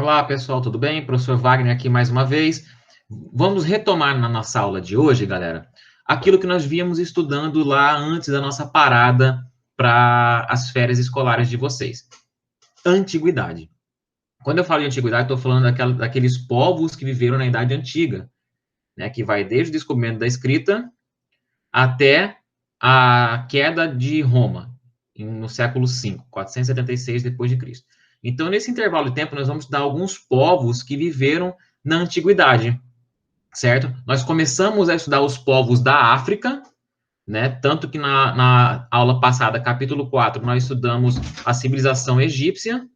Olá, pessoal, tudo bem? Professor Wagner aqui mais uma vez. Vamos retomar na nossa aula de hoje, galera, aquilo que nós víamos estudando lá antes da nossa parada para as férias escolares de vocês. Antiguidade. Quando eu falo de antiguidade, estou falando daqueles povos que viveram na Idade Antiga, né, que vai desde o descobrimento da escrita até a queda de Roma, no século V, 476 depois de Cristo. Então, nesse intervalo de tempo, nós vamos estudar alguns povos que viveram na antiguidade, certo? Nós começamos a estudar os povos da África, né? Tanto que na aula passada, capítulo 4, nós estudamos a civilização egípcia,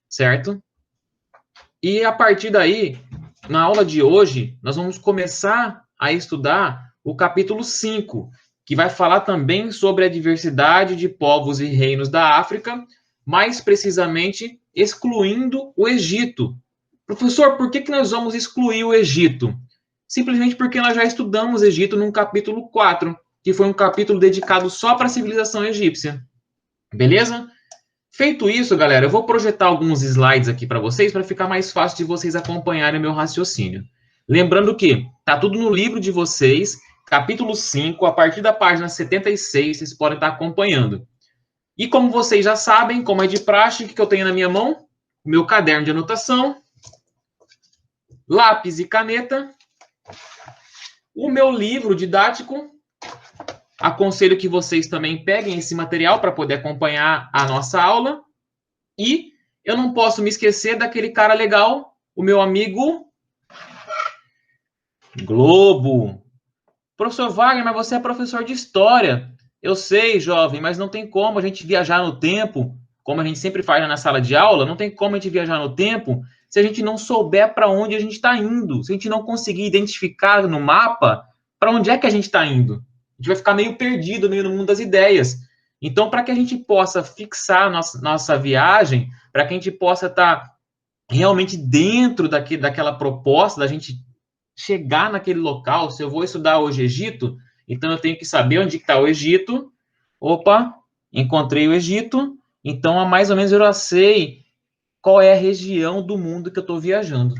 certo? E a partir daí, na aula de hoje, nós vamos começar a estudar o capítulo 5, que vai falar também sobre a diversidade de povos e reinos da África, mais precisamente excluindo o Egito. Professor, por que nós vamos excluir o Egito? Simplesmente porque nós já estudamos o Egito no capítulo 4, que foi um capítulo dedicado só para a civilização egípcia. Beleza? Feito isso, galera, eu vou projetar alguns slides aqui para vocês, para ficar mais fácil de vocês acompanharem o meu raciocínio. Lembrando que está tudo no livro de vocês, capítulo 5, a partir da página 76, vocês podem estar acompanhando. E como vocês já sabem, como é de praxe, o que eu tenho na minha mão? Meu caderno de anotação, lápis e caneta, o meu livro didático. Aconselho que vocês também peguem esse material para poder acompanhar a nossa aula. E eu não posso me esquecer daquele cara legal, o meu amigo Globo. Professor Wagner, mas você é professor de história. Eu sei, jovem, mas não tem como a gente viajar no tempo, como a gente sempre faz na sala de aula, não tem como a gente viajar no tempo se a gente não souber para onde a gente está indo, se a gente não conseguir identificar no mapa para onde é que a gente está indo. A gente vai ficar meio perdido, meio no mundo das ideias. Então, para que a gente possa fixar nossa viagem, para que a gente possa estar realmente dentro daquela proposta, da gente chegar naquele local, se eu vou estudar hoje Egito, então eu tenho que saber onde está o Egito. Opa, encontrei o Egito, então mais ou menos eu já sei qual é a região do mundo que eu estou viajando,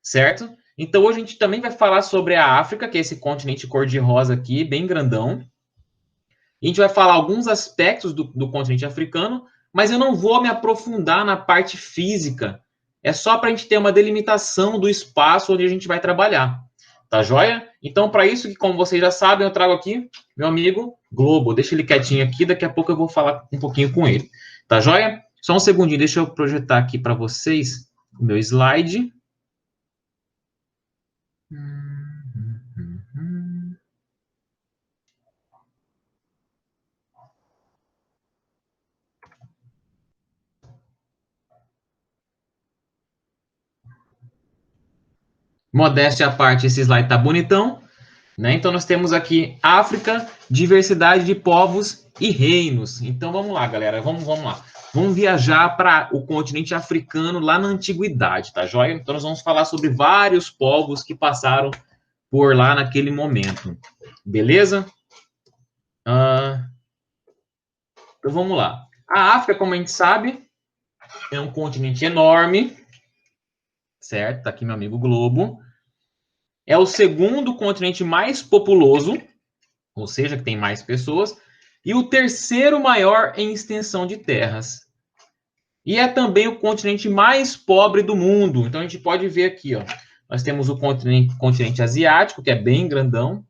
certo? Então hoje a gente também vai falar sobre a África, que é esse continente cor-de-rosa aqui, bem grandão. A gente vai falar alguns aspectos do continente africano, mas eu não vou me aprofundar na parte física. É só para a gente ter uma delimitação do espaço onde a gente vai trabalhar. Tá joia? Então, para isso, que como vocês já sabem, eu trago aqui meu amigo Globo. Deixa ele quietinho aqui, daqui a pouco eu vou falar um pouquinho com ele. Tá joia? Só um segundinho, deixa eu projetar aqui para vocês o meu slide. Modéstia à parte, esse slide tá bonitão, né? Então, nós temos aqui África, diversidade de povos e reinos. Então, vamos lá, galera, vamos lá. Vamos viajar para o continente africano lá na antiguidade, tá joia? Então, nós vamos falar sobre vários povos que passaram por lá naquele momento. Beleza? Então, vamos lá. A África, como a gente sabe, é um continente enorme, certo? Tá aqui meu amigo Globo. É o segundo continente mais populoso, ou seja, que tem mais pessoas, e o terceiro maior em extensão de terras. E é também o continente mais pobre do mundo. Então, a gente pode ver aqui, ó, nós temos o continente asiático, que é bem grandão,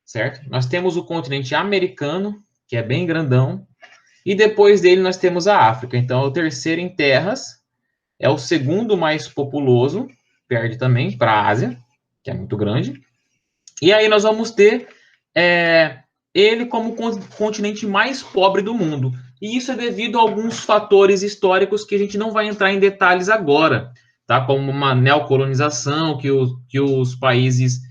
certo? Nós temos o continente americano, que é bem grandão, e depois dele nós temos a África. Então, é o terceiro em terras, é o segundo mais populoso, perde também para a Ásia, que é muito grande. E aí nós vamos ter ele como o continente mais pobre do mundo. E isso é devido a alguns fatores históricos que a gente não vai entrar em detalhes agora, tá? Como uma neocolonização que os países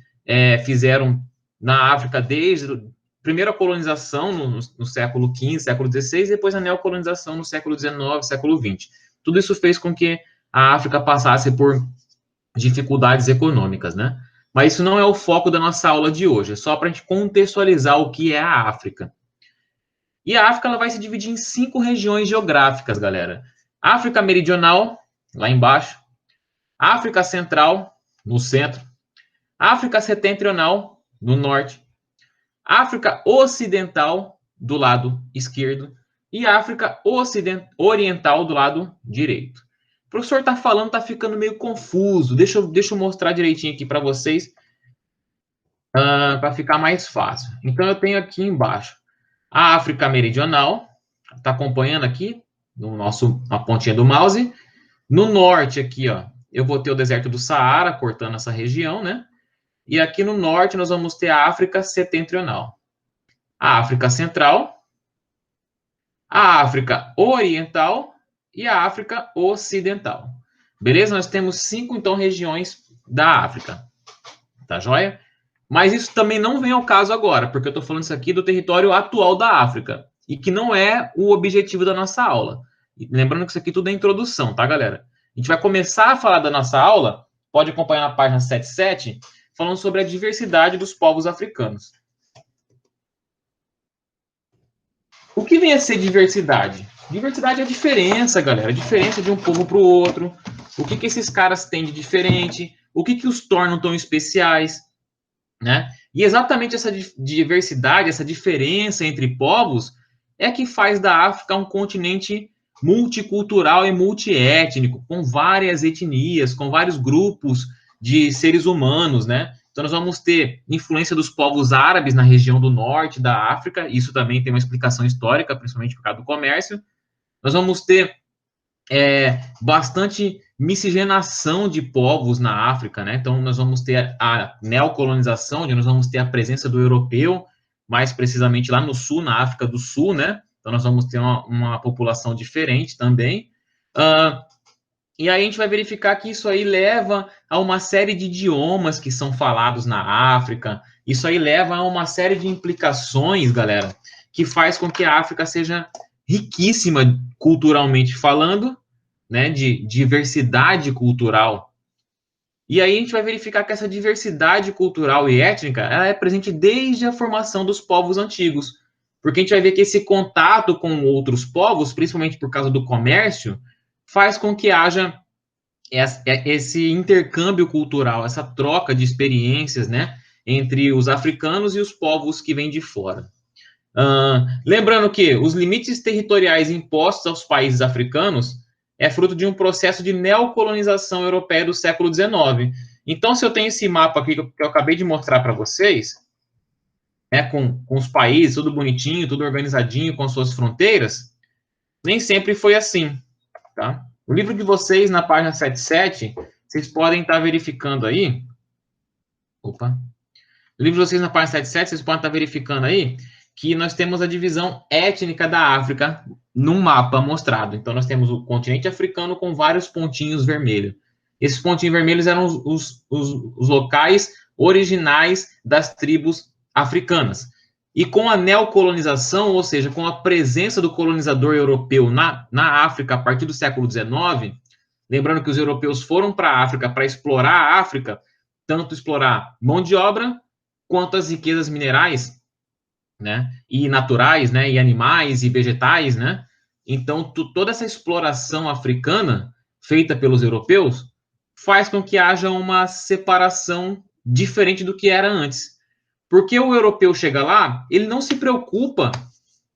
fizeram na África desde a primeira colonização no século XV, século XVI, e depois a neocolonização no século XIX, século XX. Tudo isso fez com que a África passasse por dificuldades econômicas, né? Mas isso não é o foco da nossa aula de hoje, é só para a gente contextualizar o que é a África. E a África ela vai se dividir em 5 regiões geográficas, galera. África Meridional, lá embaixo. África Central, no centro. África Setentrional, no norte. África Ocidental, do lado esquerdo. E África Oriental, do lado direito. O professor está falando, está ficando meio confuso. Deixa eu mostrar direitinho aqui para vocês, para ficar mais fácil. Então, eu tenho aqui embaixo a África Meridional, está acompanhando aqui, na pontinha do mouse. No norte aqui, ó, eu vou ter o deserto do Saara, cortando essa região, né? E aqui no norte nós vamos ter a África Setentrional, a África Central, a África Oriental e a África Ocidental. Beleza? Nós temos 5, então, regiões da África. Tá joia? Mas isso também não vem ao caso agora, porque eu estou falando isso aqui do território atual da África, e que não é o objetivo da nossa aula. E lembrando que isso aqui tudo é introdução, tá, galera? A gente vai começar a falar da nossa aula, pode acompanhar na página 77, falando sobre a diversidade dos povos africanos. O que vem a ser diversidade? Diversidade é a diferença, galera. A diferença de um povo para o outro. O que esses caras têm de diferente? O que os tornam tão especiais? Né? E exatamente essa diversidade, essa diferença entre povos, é que faz da África um continente multicultural e multiétnico, com várias etnias, com vários grupos de seres humanos, né? Então, nós vamos ter influência dos povos árabes na região do norte da África, isso também tem uma explicação histórica, principalmente por causa do comércio. Nós vamos ter bastante miscigenação de povos na África, né? Então, nós vamos ter a neocolonização, onde nós vamos ter a presença do europeu, mais precisamente lá no sul, na África do Sul, né? Então, nós vamos ter uma população diferente também. E aí a gente vai verificar que isso aí leva a uma série de idiomas que são falados na África. Isso aí leva a uma série de implicações, galera, que faz com que a África seja riquíssima culturalmente falando, né, de diversidade cultural. E aí a gente vai verificar que essa diversidade cultural e étnica, ela é presente desde a formação dos povos antigos. Porque a gente vai ver que esse contato com outros povos, principalmente por causa do comércio, faz com que haja esse intercâmbio cultural, essa troca de experiências, né, entre os africanos e os povos que vêm de fora. Lembrando que os limites territoriais impostos aos países africanos é fruto de um processo de neocolonização europeia do século XIX. Então, se eu tenho esse mapa aqui que eu acabei de mostrar para vocês, né, com os países, tudo bonitinho, tudo organizadinho, com suas fronteiras, nem sempre foi assim, tá? O livro de vocês, na página 77, vocês podem estar verificando aí. Opa. O livro de vocês, na página 77, vocês podem estar verificando aí que nós temos a divisão étnica da África num mapa mostrado. Então, nós temos o continente africano com vários pontinhos vermelhos. Esses pontinhos vermelhos eram os locais originais das tribos africanas. E com a neocolonização, ou seja, com a presença do colonizador europeu na África a partir do século XIX, lembrando que os europeus foram para a África para explorar a África, tanto explorar mão de obra, quanto as riquezas minerais, né, e naturais, né, e animais e vegetais, né? Então, toda essa exploração africana feita pelos europeus faz com que haja uma separação diferente do que era antes. Porque o europeu chega lá, ele não se preocupa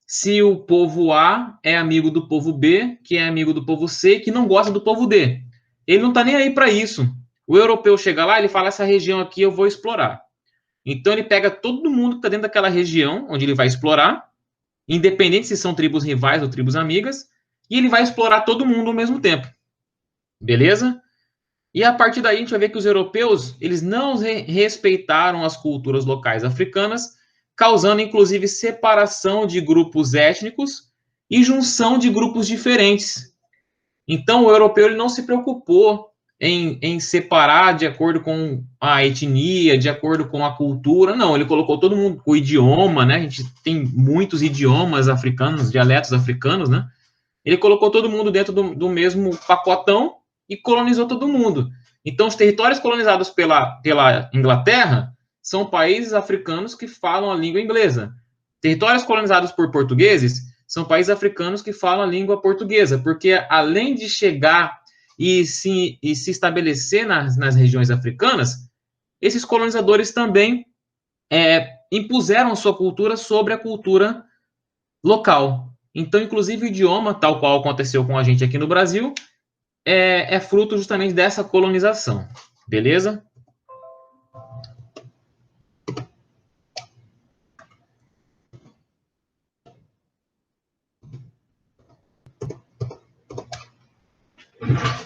se o povo A é amigo do povo B, que é amigo do povo C, que não gosta do povo D. Ele não está nem aí para isso. O europeu chega lá, ele fala, essa região aqui eu vou explorar. Então ele pega todo mundo que está dentro daquela região onde ele vai explorar, independente se são tribos rivais ou tribos amigas, e ele vai explorar todo mundo ao mesmo tempo. Beleza? E a partir daí a gente vai ver que os europeus, eles não respeitaram as culturas locais africanas, causando inclusive separação de grupos étnicos e junção de grupos diferentes. Então o europeu ele não se preocupou em separar de acordo com a etnia, de acordo com a cultura, não, ele colocou todo mundo, o idioma, né, a gente tem muitos idiomas africanos, dialetos africanos, né, ele colocou todo mundo dentro do mesmo pacotão e colonizou todo mundo. Então, os territórios colonizados pela Inglaterra são países africanos que falam a língua inglesa. Territórios colonizados por portugueses são países africanos que falam a língua portuguesa, porque além de chegar e se estabelecer nas regiões africanas, esses colonizadores também impuseram sua cultura sobre a cultura local. Então, inclusive, o idioma, tal qual aconteceu com a gente aqui no Brasil, é fruto justamente dessa colonização. Beleza?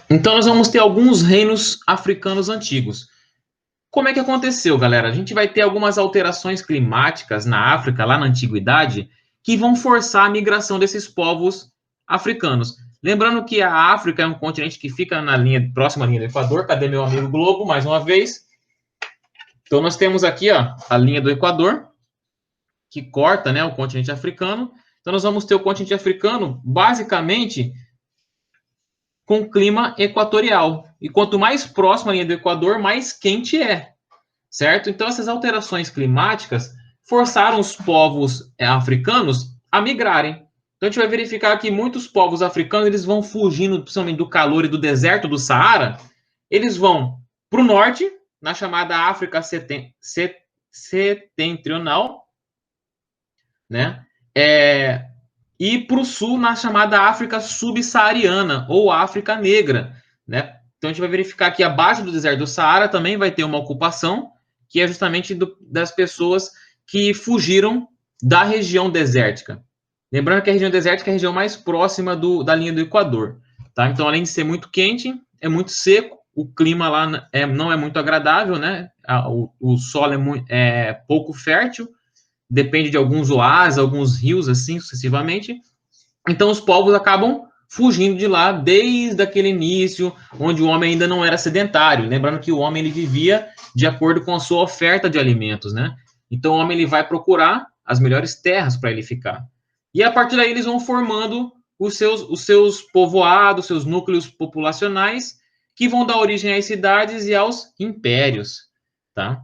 Então, nós vamos ter alguns reinos africanos antigos. Como é que aconteceu, galera? A gente vai ter algumas alterações climáticas na África, lá na antiguidade, que vão forçar a migração desses povos africanos. Lembrando que a África é um continente que fica na linha próxima à linha do Equador. Cadê meu amigo Globo? Mais uma vez. Então, nós temos aqui, ó, a linha do Equador, que corta, né, o continente africano. Então, nós vamos ter o continente africano, basicamente, com clima equatorial. E quanto mais próximo à linha do Equador, mais quente é, certo? Então, essas alterações climáticas forçaram os povos africanos a migrarem. Então, a gente vai verificar que muitos povos africanos eles vão fugindo, principalmente do calor e do deserto do Saara, eles vão para o norte, na chamada África setentrional, né? E para o sul, na chamada África subsaariana, ou África Negra, né? Então, a gente vai verificar que abaixo do deserto do Saara também vai ter uma ocupação, que é justamente das pessoas que fugiram da região desértica. Lembrando que a região desértica é a região mais próxima da linha do Equador, tá? Então, além de ser muito quente, é muito seco, o clima lá não é muito agradável, né? O solo é pouco fértil, depende de alguns oásis, alguns rios, assim, sucessivamente. Então, os povos acabam fugindo de lá desde aquele início, onde o homem ainda não era sedentário. Lembrando que o homem ele vivia de acordo com a sua oferta de alimentos, né? Então, o homem ele vai procurar as melhores terras para ele ficar. E a partir daí, eles vão formando os seus povoados, seus núcleos populacionais, que vão dar origem às cidades e aos impérios, tá?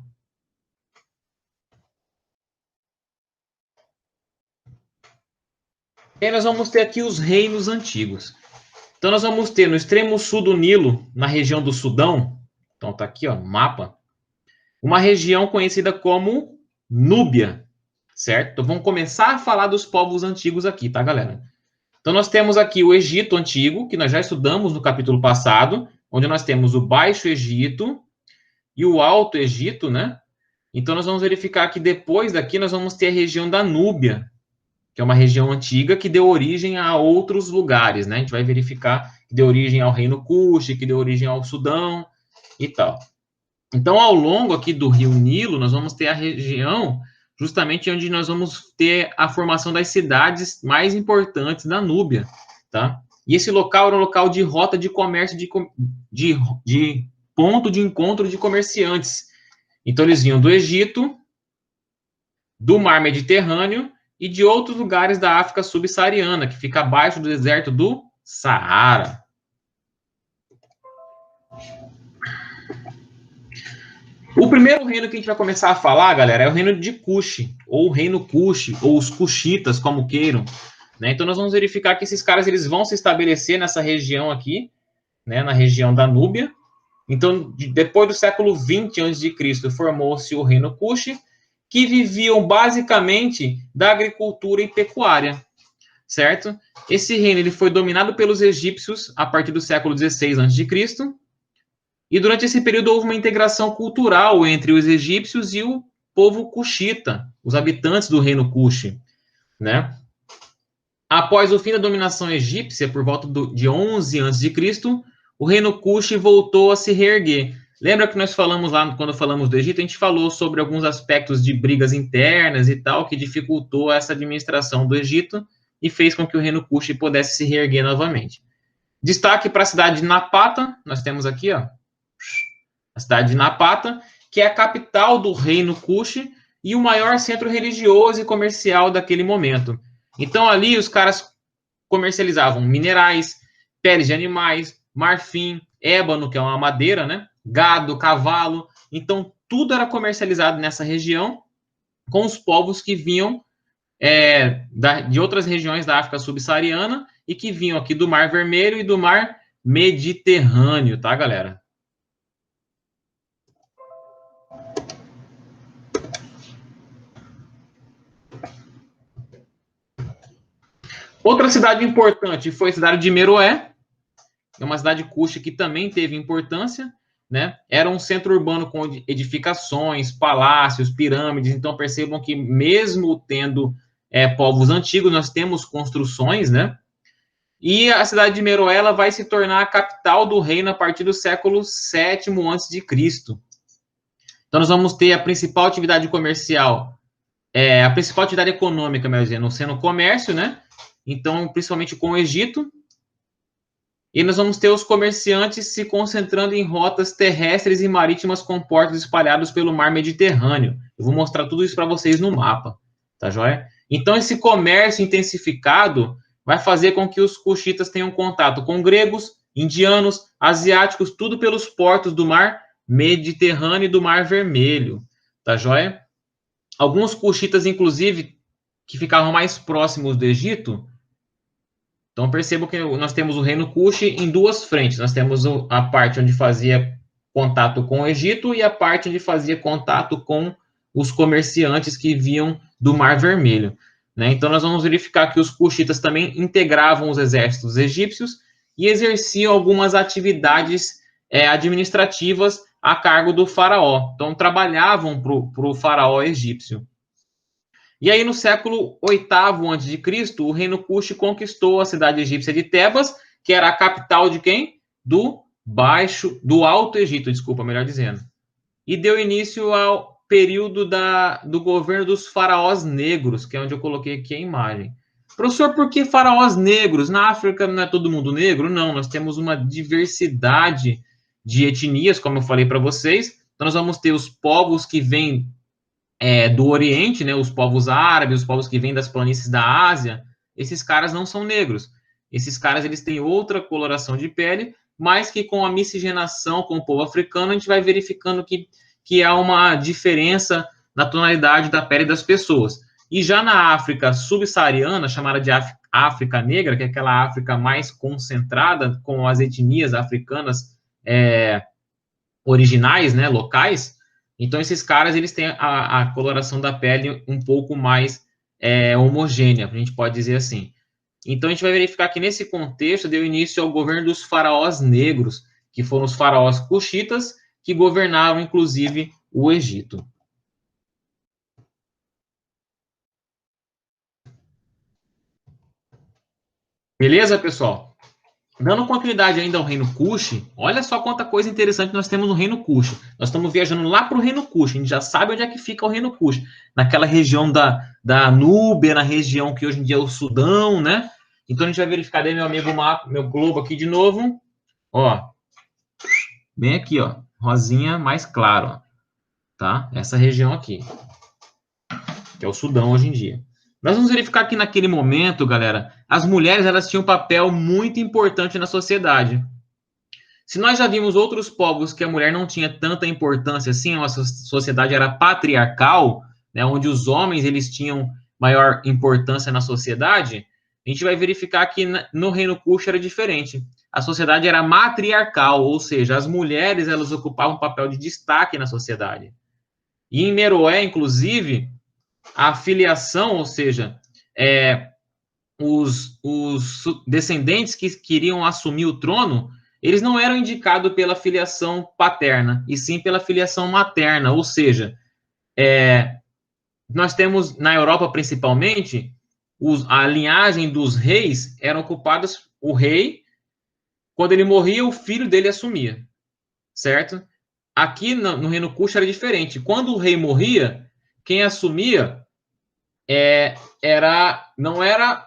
E aí nós vamos ter aqui os reinos antigos. Então, nós vamos ter no extremo sul do Nilo, na região do Sudão, então tá aqui, ó, mapa, uma região conhecida como Núbia, certo? Então, vamos começar a falar dos povos antigos aqui, tá, galera? Então, nós temos aqui o Egito Antigo, que nós já estudamos no capítulo passado, onde nós temos o Baixo Egito e o Alto Egito, né? Então, nós vamos verificar que depois daqui nós vamos ter a região da Núbia, que é uma região antiga que deu origem a outros lugares, né? A gente vai verificar que deu origem ao Reino Kush, que deu origem ao Sudão e tal. Então, ao longo aqui do Rio Nilo, nós vamos ter a região justamente onde nós vamos ter a formação das cidades mais importantes da Núbia, tá? E esse local era um local de rota de comércio, de ponto de encontro de comerciantes. Então, eles vinham do Egito, do Mar Mediterrâneo e de outros lugares da África subsaariana, que fica abaixo do deserto do Saara. O primeiro reino que a gente vai começar a falar, galera, é o reino de Cush, ou o reino Cush, ou os Cushitas, como queiram. Né? Então, nós vamos verificar que esses caras eles vão se estabelecer nessa região aqui, né, na região da Núbia. Então, depois do século 20 a.C., formou-se o reino Cush, que viviam basicamente da agricultura e pecuária, certo? Esse reino ele foi dominado pelos egípcios a partir do século 16 a.C., e durante esse período houve uma integração cultural entre os egípcios e o povo cuxita, os habitantes do reino Cush, né? Após o fim da dominação egípcia, por volta de 11 a.C., o reino Cush voltou a se reerguer. Lembra que nós falamos lá, quando falamos do Egito, a gente falou sobre alguns aspectos de brigas internas e tal, que dificultou essa administração do Egito e fez com que o reino Cush pudesse se reerguer novamente. Destaque para a cidade de Napata, nós temos aqui, ó, a cidade de Napata, que é a capital do reino Cush e o maior centro religioso e comercial daquele momento. Então, ali, os caras comercializavam minerais, peles de animais, marfim, ébano, que é uma madeira, né? Gado, cavalo. Então, tudo era comercializado nessa região com os povos que vinham de outras regiões da África subsaariana e que vinham aqui do Mar Vermelho e do Mar Mediterrâneo, tá, galera? Outra cidade importante foi a cidade de Meroé, é uma cidade cuxa que também teve importância, né? Era um centro urbano com edificações, palácios, pirâmides. Então percebam que mesmo tendo povos antigos, nós temos construções, né? E a cidade de Meroé ela vai se tornar a capital do reino a partir do século VII a.C. Então nós vamos ter a principal atividade comercial, a principal atividade econômica, melhor dizendo, sendo o comércio, né? Então, principalmente com o Egito. E nós vamos ter os comerciantes se concentrando em rotas terrestres e marítimas com portos espalhados pelo mar Mediterrâneo. Eu vou mostrar tudo isso para vocês no mapa, tá joia? Então, esse comércio intensificado vai fazer com que os cuxitas tenham contato com gregos, indianos, asiáticos, tudo pelos portos do mar Mediterrâneo e do Mar Vermelho, tá joia? Alguns cuxitas, inclusive, que ficavam mais próximos do Egito. Então, percebam que nós temos o reino Cuxi em duas frentes. Nós temos a parte onde fazia contato com o Egito e a parte onde fazia contato com os comerciantes que vinham do Mar Vermelho, né? Então, nós vamos verificar que os cuxitas também integravam os exércitos egípcios e exerciam algumas atividades administrativas a cargo do faraó. Então, trabalhavam para o faraó egípcio. E aí, no século VIII a.C., o reino Cuxi conquistou a cidade egípcia de Tebas, que era a capital de quem? Do Alto Egito, desculpa, melhor dizendo. E deu início ao período do governo dos faraós negros, que é onde eu coloquei aqui a imagem. Professor, por que faraós negros? Na África não é todo mundo negro? Não, nós temos uma diversidade de etnias, como eu falei para vocês. Então, nós vamos ter os povos que vêm do Oriente, né, os povos árabes, os povos que vêm das planícies da Ásia. Esses caras não são negros. Esses caras eles têm outra coloração de pele, mas que com a miscigenação com o povo africano, a gente vai verificando que há uma diferença na tonalidade da pele das pessoas. E já na África subsaariana, chamada de África Negra, que é aquela África mais concentrada com as etnias africanas originais, né, locais. Então, esses caras, eles têm a coloração da pele um pouco mais homogênea, a gente pode dizer assim. Então, a gente vai verificar que, nesse contexto, deu início ao governo dos faraós negros, que foram os faraós cuxitas, que governavam, inclusive, o Egito. Beleza, pessoal? Dando continuidade ainda ao reino Cuxi, olha só quanta coisa interessante nós temos no reino Cuxi. Nós estamos viajando lá para o reino Cuxi, a gente já sabe onde é que fica o reino Cuxi. Naquela região da Núbia, na região que hoje em dia é o Sudão, né? Então a gente vai verificar daí, meu amigo mapa, meu globo aqui de novo. Ó, bem aqui, ó, rosinha mais claro, ó, tá? Essa região aqui, que é o Sudão hoje em dia. Nós vamos verificar que naquele momento, galera, as mulheres elas tinham um papel muito importante na sociedade. Se nós já vimos outros povos que a mulher não tinha tanta importância assim, a nossa sociedade era patriarcal, né, onde os homens eles tinham maior importância na sociedade, a gente vai verificar que no reino Cuxi era diferente. A sociedade era matriarcal, ou seja, as mulheres elas ocupavam um papel de destaque na sociedade. E em Meroé, inclusive, a filiação, ou seja, os descendentes que queriam assumir o trono, eles não eram indicados pela filiação paterna, e sim pela filiação materna, ou seja, nós temos, na Europa principalmente, a linhagem dos reis eram ocupadas, o rei, quando ele morria, o filho dele assumia, certo? Aqui no reino Cuxi era diferente, quando o rei morria, quem assumia não era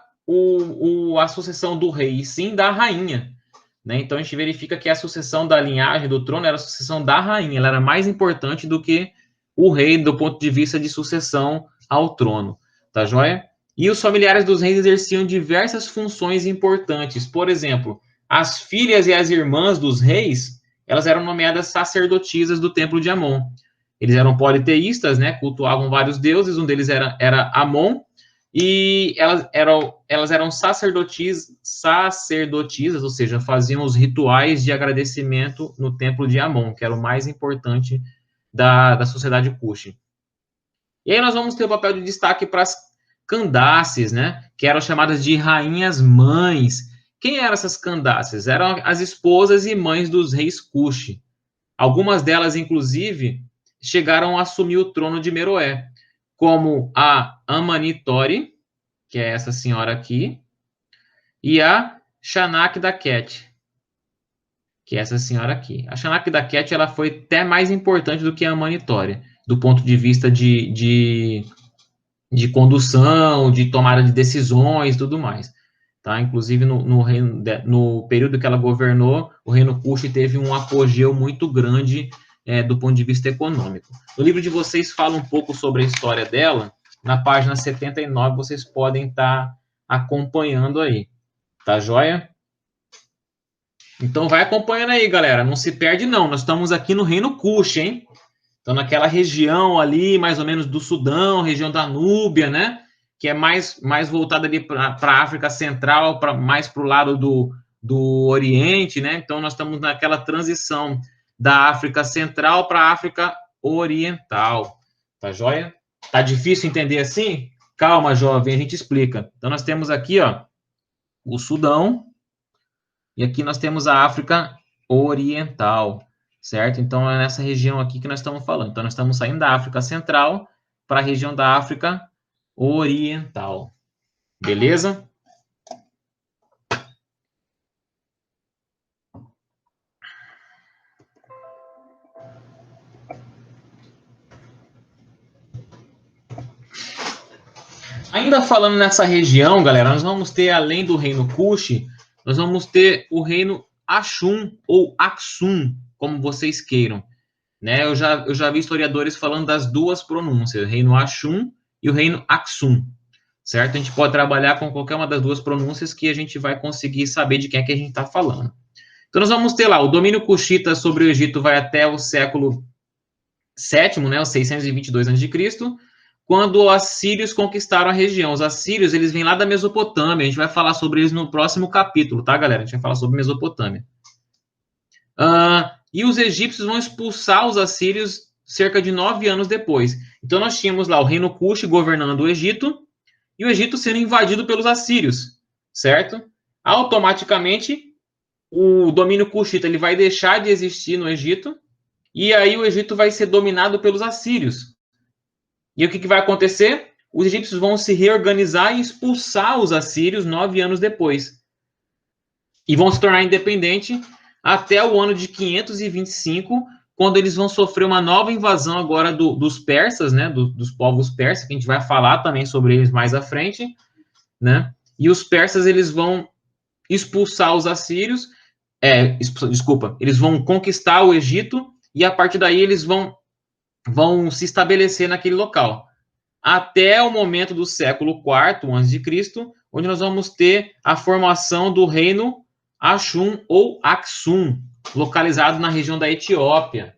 a sucessão do rei, e sim da rainha. Né? Então, a gente verifica que a sucessão da linhagem do trono era a sucessão da rainha. Ela era mais importante do que o rei do ponto de vista de sucessão ao trono. Tá joia? E os familiares dos reis exerciam diversas funções importantes. Por exemplo, as filhas e as irmãs dos reis, elas eram nomeadas sacerdotisas do templo de Amon. Eles eram politeístas, né? Cultuavam vários deuses. Um deles era Amon. e elas eram sacerdotisas, ou seja, faziam os rituais de agradecimento no templo de Amon, que era o mais importante da sociedade Kush. E aí nós vamos ter o papel de destaque para as Candaces, né, que eram chamadas de rainhas mães. Quem eram essas Candaces? Eram as esposas e mães dos reis Kush. Algumas delas, inclusive, chegaram a assumir o trono de Meroé, como a Amanitori, que é essa senhora aqui, e a Shanak da Ket, que é essa senhora aqui. A Shanak da Ket, ela foi até mais importante do que a Amanitori, do ponto de vista de condução, de tomada de decisões e tudo mais. Tá? Inclusive, no período que ela governou, o reino Kush teve um apogeu muito grande do ponto de vista econômico. No livro de vocês fala um pouco sobre a história dela, na página 79 vocês podem estar acompanhando aí, tá joia? Então vai acompanhando aí, galera, não se perde não, nós estamos aqui no reino Kush, hein? Então naquela região ali, mais ou menos do Sudão, região da Núbia, né? Que é mais voltada ali para a África Central, mais para o lado do Oriente, né? Então nós estamos naquela transição da África Central para a África Oriental, tá joia? Tá difícil entender assim? Calma, jovem, a gente explica. Então nós temos aqui, ó, o Sudão, e aqui nós temos a África Oriental, certo? Então é nessa região aqui que nós estamos falando. Então nós estamos saindo da África Central para a região da África Oriental. Beleza? Ainda falando nessa região, galera, nós vamos ter, além do reino Kush, nós vamos ter o reino Ashum ou Aksum, como vocês queiram. Né? Eu já vi historiadores falando das duas pronúncias, o reino Ashum e o reino Aksum, certo? A gente pode trabalhar com qualquer uma das duas pronúncias que a gente vai conseguir saber de quem é que a gente está falando. Então, nós vamos ter lá, o domínio cuxita sobre o Egito vai até o século VII, né, o 622 a.C., quando os assírios conquistaram a região. Os assírios, eles vêm lá da Mesopotâmia, a gente vai falar sobre eles no próximo capítulo, tá, galera? A gente vai falar sobre Mesopotâmia. E os egípcios vão expulsar os assírios cerca de 9 anos depois. Então, nós tínhamos lá o reino Cush governando o Egito, e o Egito sendo invadido pelos assírios, certo? Automaticamente, o domínio cuxita ele vai deixar de existir no Egito, e aí o Egito vai ser dominado pelos assírios. E o que vai acontecer? Os egípcios vão se reorganizar e expulsar os assírios 9 anos depois. E vão se tornar independentes até o ano de 525, quando eles vão sofrer uma nova invasão agora dos persas, né? Dos povos persas, que a gente vai falar também sobre eles mais à frente, né? E os persas, eles vão expulsar os assírios, eles vão conquistar o Egito, e a partir daí eles vão se estabelecer naquele local. Até o momento do século IV a.C., onde nós vamos ter a formação do reino Ashum ou Aksum, localizado na região da Etiópia.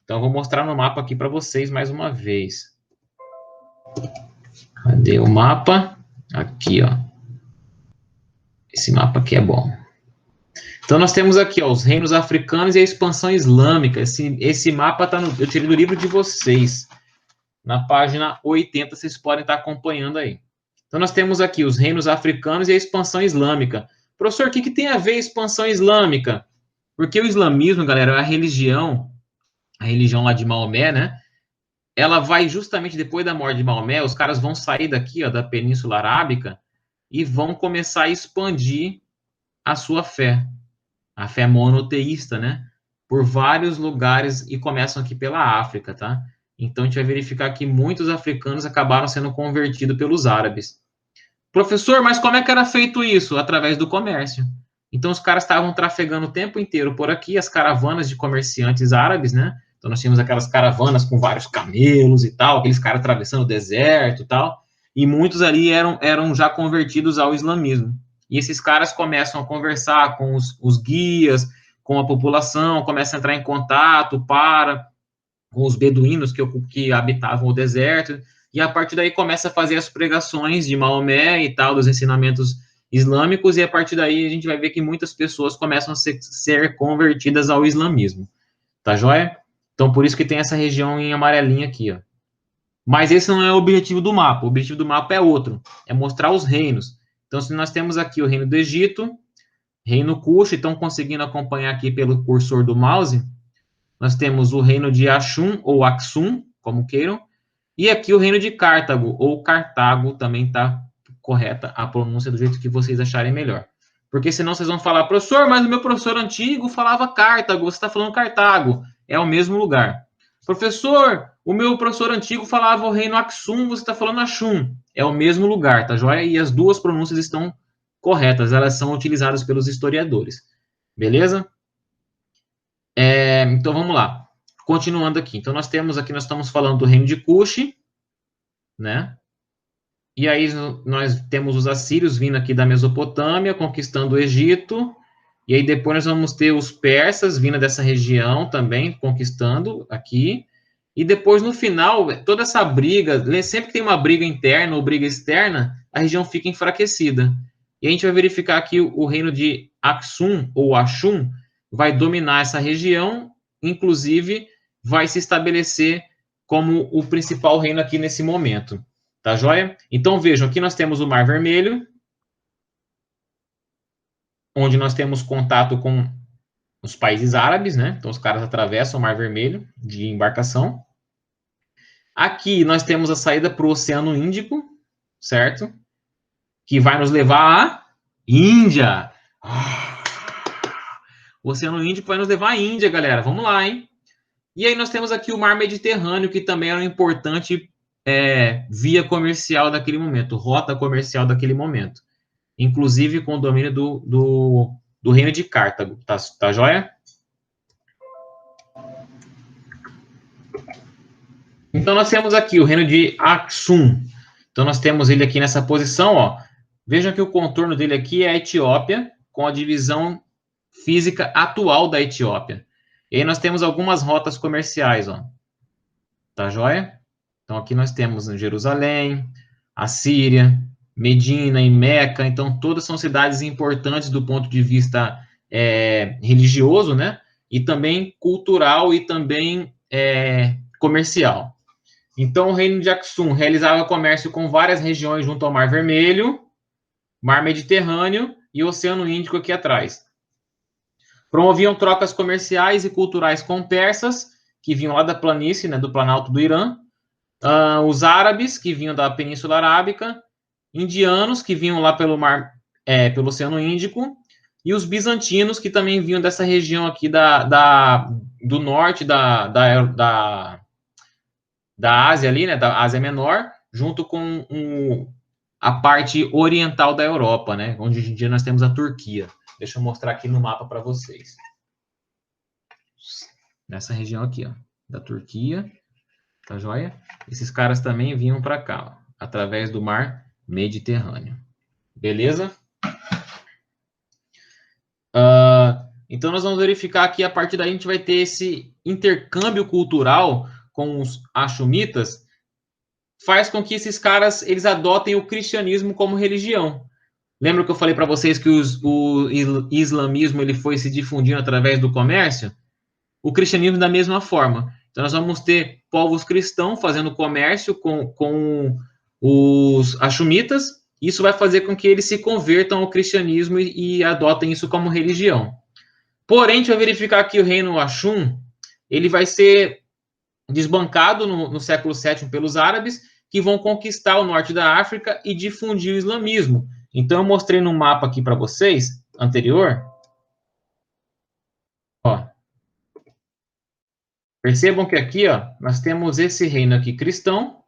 Então, vou mostrar no mapa aqui para vocês mais uma vez. Cadê o mapa? Aqui, ó. Esse mapa aqui é bom. Então, nós temos aqui, ó, os reinos africanos e a expansão islâmica. Esse mapa eu tirei do livro de vocês. Na página 80, vocês podem estar acompanhando aí. Então, nós temos aqui os reinos africanos e a expansão islâmica. Professor, o que tem a ver a expansão islâmica? Porque o islamismo, galera, é a religião lá de Maomé, né? Ela vai justamente depois da morte de Maomé, os caras vão sair daqui, ó, da Península Arábica, e vão começar a expandir a sua fé. A fé monoteísta, né? Por vários lugares, e começam aqui pela África, tá? Então, a gente vai verificar que muitos africanos acabaram sendo convertidos pelos árabes. Professor, mas como é que era feito isso? Através do comércio. Então, os caras estavam trafegando o tempo inteiro por aqui, as caravanas de comerciantes árabes, né? Então, nós tínhamos aquelas caravanas com vários camelos e tal, aqueles caras atravessando o deserto e tal, e muitos ali eram já convertidos ao islamismo. E esses caras começam a conversar com os guias, com a população, começam a entrar em contato com os beduínos que habitavam o deserto, e a partir daí começa a fazer as pregações de Maomé e tal, dos ensinamentos islâmicos, e a partir daí a gente vai ver que muitas pessoas começam a ser convertidas ao islamismo, tá joia? Então, por isso que tem essa região em amarelinha aqui, ó. Mas esse não é o objetivo do mapa, o objetivo do mapa é outro, é mostrar os reinos. Então, se nós temos aqui o reino do Egito, reino Kush, estão conseguindo acompanhar aqui pelo cursor do mouse, nós temos o reino de Axum, ou Axum, como queiram, e aqui o reino de Cartago, ou Cartago, também está correta a pronúncia do jeito que vocês acharem melhor. Porque senão vocês vão falar, professor, mas o meu professor antigo falava Cartago, você está falando Cartago. É o mesmo lugar. Professor, o meu professor antigo falava o reino Axum, você está falando Axum. É o mesmo lugar, tá joia? E as duas pronúncias estão corretas, elas são utilizadas pelos historiadores. Beleza? Então, vamos lá. Continuando aqui. Então, nós estamos falando do reino de Cush, né? E aí, nós temos os assírios vindo aqui da Mesopotâmia, conquistando o Egito. E aí, depois nós vamos ter os persas vindo dessa região também, conquistando aqui. E depois, no final, toda essa briga, sempre que tem uma briga interna ou briga externa, a região fica enfraquecida. E a gente vai verificar que o reino de Axum, ou Axum, vai dominar essa região, inclusive vai se estabelecer como o principal reino aqui nesse momento. Tá joia? Então, vejam, aqui nós temos o Mar Vermelho, onde nós temos contato com os países árabes, né? Então, os caras atravessam o Mar Vermelho de embarcação. Aqui nós temos a saída para o Oceano Índico, certo? Que vai nos levar à Índia. O Oceano Índico vai nos levar à Índia, galera. Vamos lá, hein? E aí nós temos aqui o Mar Mediterrâneo, que também era um importante via comercial daquele momento, rota comercial daquele momento. Inclusive com o domínio do reino de Cartago. Tá joia? Então, nós temos aqui o reino de Axum. Então, nós temos ele aqui nessa posição, ó. Vejam que o contorno dele aqui é a Etiópia, com a divisão física atual da Etiópia. E aí nós temos algumas rotas comerciais, ó. Tá joia? Então, aqui nós temos Jerusalém, a Síria, Medina e Meca. Então, todas são cidades importantes do ponto de vista religioso, né? E também cultural e também comercial. Então, o reino de Axum realizava comércio com várias regiões junto ao Mar Vermelho, Mar Mediterrâneo e Oceano Índico aqui atrás. Promoviam trocas comerciais e culturais com persas, que vinham lá da planície, né, do Planalto do Irã, os árabes, que vinham da Península Arábica, indianos, que vinham lá pelo pelo Oceano Índico, e os bizantinos, que também vinham dessa região aqui do norte da Ásia ali, né, da Ásia Menor, junto com a parte oriental da Europa, né, onde hoje em dia nós temos a Turquia. Deixa eu mostrar aqui no mapa para vocês. Nessa região aqui, ó, da Turquia, tá joia? Esses caras também vinham para cá, ó, através do Mar Mediterrâneo. Beleza? Então, nós vamos verificar aqui, a partir daí a gente vai ter esse intercâmbio cultural com os axumitas, faz com que esses caras eles adotem o cristianismo como religião. Lembra que eu falei para vocês que o islamismo ele foi se difundindo através do comércio? O cristianismo da mesma forma. Então, nós vamos ter povos cristãos fazendo comércio com os axumitas. Isso vai fazer com que eles se convertam ao cristianismo e adotem isso como religião. Porém, a gente vai verificar que o reino Axum ele vai ser desbancado no século VII pelos árabes, que vão conquistar o norte da África e difundir o islamismo. Então, eu mostrei no mapa aqui para vocês, anterior. Ó. Percebam que aqui, ó, nós temos esse reino aqui cristão,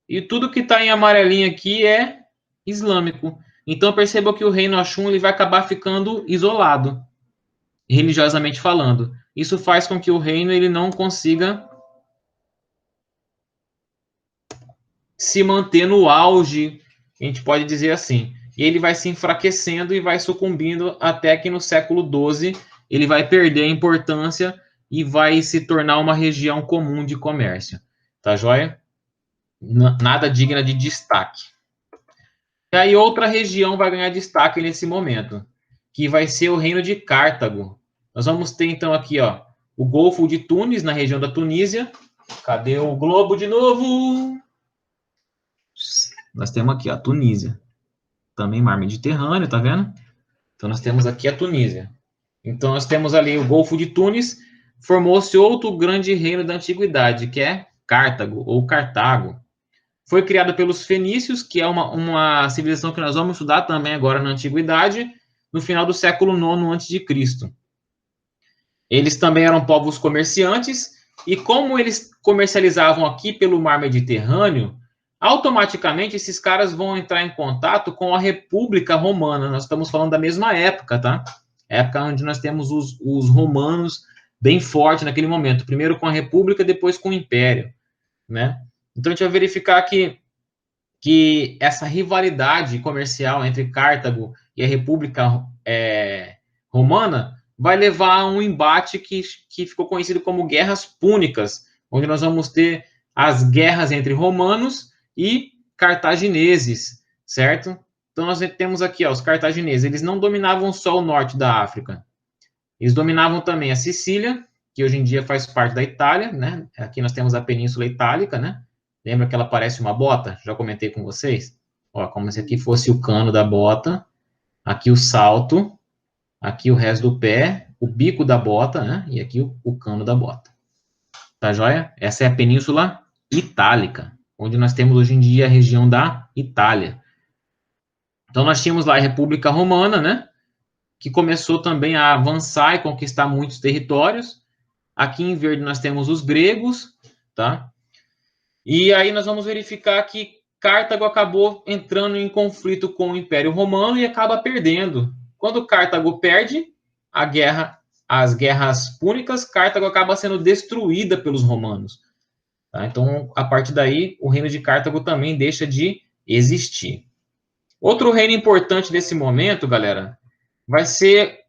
e tudo que está em amarelinho aqui é islâmico. Então, percebam que o reino Axum ele vai acabar ficando isolado, religiosamente falando. Isso faz com que o reino ele não consiga se manter no auge, a gente pode dizer assim. E ele vai se enfraquecendo e vai sucumbindo até que no século XII ele vai perder a importância e vai se tornar uma região comum de comércio. Tá joia? Nada digna de destaque. E aí outra região vai ganhar destaque nesse momento, que vai ser o Reino de Cartago. Nós vamos ter então aqui, ó, o Golfo de Tunis, na região da Tunísia. Cadê o globo de novo? Nós temos aqui, ó, a Tunísia. Também mar Mediterrâneo, tá vendo? Então nós temos aqui a Tunísia. Então nós temos ali o Golfo de Tunis, formou-se outro grande reino da antiguidade, que é Cartago ou Cartago. Foi criado pelos fenícios, que é uma civilização que nós vamos estudar também agora na antiguidade, no final do século IX a.C. Eles também eram povos comerciantes, e como eles comercializavam aqui pelo mar Mediterrâneo, automaticamente esses caras vão entrar em contato com a República Romana. Nós estamos falando da mesma época, tá? Época onde nós temos os romanos bem fortes naquele momento. Primeiro com a República, depois com o Império, né? Então a gente vai verificar que essa rivalidade comercial entre Cartago e a República Romana vai levar a um embate que ficou conhecido como Guerras Púnicas, onde nós vamos ter as guerras entre romanos e cartagineses, certo? Então nós temos aqui, ó, os cartagineses, eles não dominavam só o norte da África, eles dominavam também a Sicília, que hoje em dia faz parte da Itália, né? Aqui nós temos a Península Itálica, né? Lembra que ela parece uma bota? Já comentei com vocês. Ó, como se aqui fosse o cano da bota, aqui o salto, aqui o resto do pé, o bico da bota, né? E aqui o cano da bota. Tá joia? Essa é a Península Itálica, onde nós temos hoje em dia a região da Itália. Então nós tínhamos lá a República Romana, né? Que começou também a avançar e conquistar muitos territórios. Aqui em verde nós temos os gregos, tá? E aí nós vamos verificar que Cartago acabou entrando em conflito com o Império Romano e acaba perdendo. Quando Cartago perde as guerras púnicas, Cartago acaba sendo destruída pelos romanos. Tá? Então, a partir daí, o reino de Cartago também deixa de existir. Outro reino importante desse momento, galera, vai ser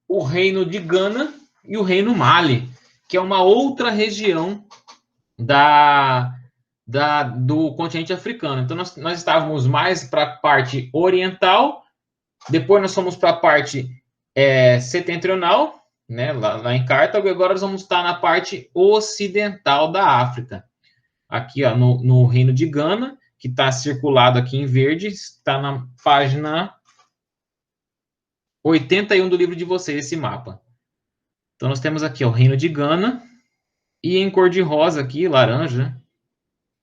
o reino de Gana e o reino Mali, que é uma outra região do continente africano. Então, nós estávamos mais para a parte oriental, depois nós fomos para a parte setentrional, né, lá em Cartago, e agora nós vamos estar na parte ocidental da África. Aqui, ó, no reino de Gana, que está circulado aqui em verde, está na página 81 do livro de vocês, esse mapa. Então, nós temos aqui ó, o reino de Gana, e em cor de rosa aqui, laranja,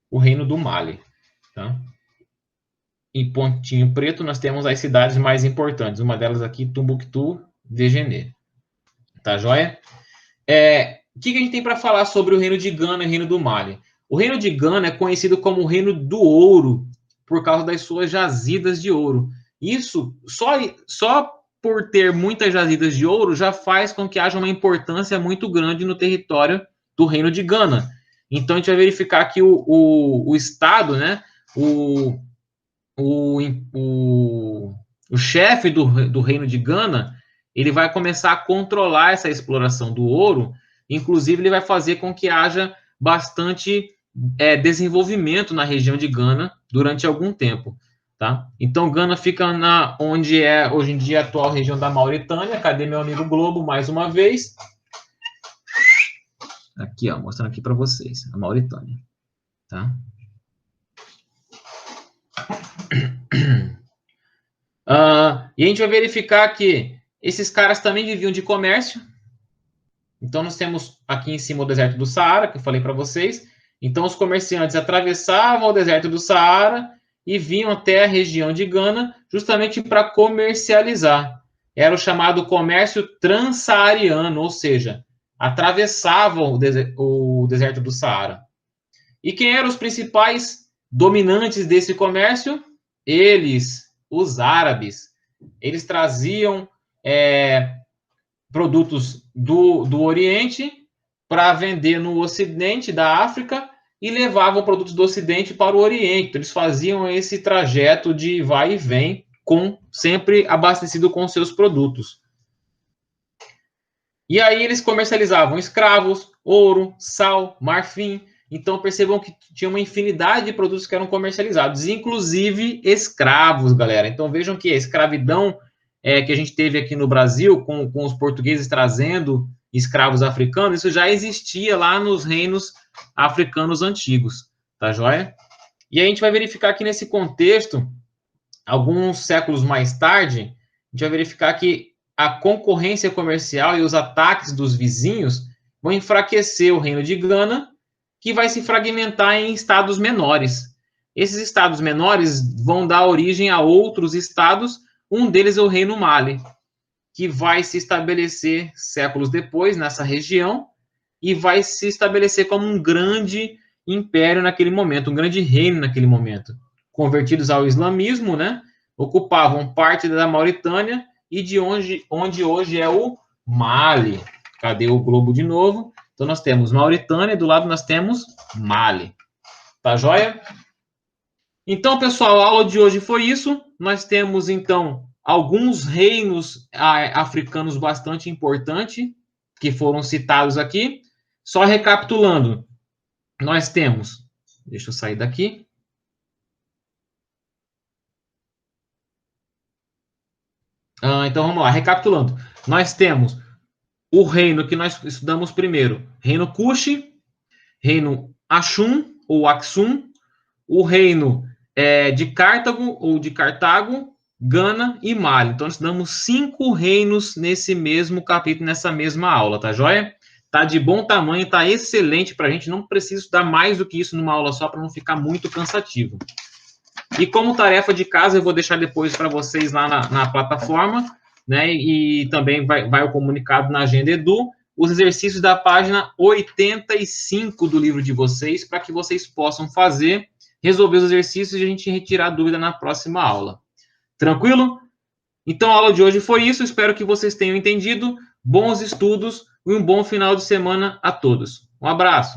o reino do Mali. Tá? Em pontinho preto, nós temos as cidades mais importantes. Uma delas aqui, Tumbuktu, Djenné. Tá joia? O que a gente tem para falar sobre o reino de Gana e o reino do Mali? O reino de Gana é conhecido como o reino do ouro, por causa das suas jazidas de ouro. Isso, só por ter muitas jazidas de ouro, já faz com que haja uma importância muito grande no território do reino de Gana. Então, a gente vai verificar que o Estado, né, o chefe do reino de Gana, ele vai começar a controlar essa exploração do ouro, inclusive ele vai fazer com que haja bastante desenvolvimento na região de Gana durante algum tempo. Tá? Então, Gana fica onde é hoje em dia a atual região da Mauritânia. Cadê meu amigo Globo? Mais uma vez. Aqui, ó, mostrando aqui para vocês, a Mauritânia. Tá? E a gente vai verificar que esses caras também viviam de comércio. Então, nós temos aqui em cima o deserto do Saara, que eu falei para vocês. Então, os comerciantes atravessavam o deserto do Saara e vinham até a região de Gana justamente para comercializar. Era o chamado comércio transsaariano, ou seja, atravessavam o deserto do Saara. E quem eram os principais dominantes desse comércio? Eles, os árabes. Eles traziam produtos do Oriente para vender no Ocidente da África e levavam produtos do Ocidente para o Oriente. Então, eles faziam esse trajeto de vai e vem, sempre abastecido com seus produtos. E aí eles comercializavam escravos, ouro, sal, marfim. Então, percebam que tinha uma infinidade de produtos que eram comercializados, inclusive escravos, galera. Então, vejam que a escravidão que a gente teve aqui no Brasil, com os portugueses trazendo escravos africanos, isso já existia lá nos reinos africanos antigos, tá joia? E a gente vai verificar aqui nesse contexto, alguns séculos mais tarde, a gente vai verificar que a concorrência comercial e os ataques dos vizinhos vão enfraquecer o reino de Gana, que vai se fragmentar em estados menores. Esses estados menores vão dar origem a outros estados, um deles é o Reino Mali, que vai se estabelecer séculos depois nessa região e vai se estabelecer como um grande império naquele momento, um grande reino naquele momento. Convertidos ao islamismo, né? Ocupavam parte da Mauritânia e de onde hoje é o Mali. Cadê o globo de novo? Então, nós temos Mauritânia e do lado nós temos Mali. Tá joia? Então, pessoal, a aula de hoje foi isso. Nós temos, então, alguns reinos africanos bastante importantes que foram citados aqui. Só recapitulando, nós temos... Deixa eu sair daqui. Então, vamos lá. Recapitulando, nós temos o reino que nós estudamos primeiro, Reino Kush, Reino Axum, ou Aksum, o reino de Cartago, ou de Cartago, Gana e Mali. Então, nós estudamos 5 reinos nesse mesmo capítulo, nessa mesma aula, tá joia? Tá de bom tamanho, tá excelente para a gente, não precisa estudar mais do que isso numa aula só, para não ficar muito cansativo. E como tarefa de casa, eu vou deixar depois para vocês lá na plataforma, né? E também vai o comunicado na Agenda Edu, os exercícios da página 85 do livro de vocês, para que vocês possam fazer, resolver os exercícios e a gente retirar dúvida na próxima aula. Tranquilo? Então, a aula de hoje foi isso. Espero que vocês tenham entendido. Bons estudos e um bom final de semana a todos. Um abraço.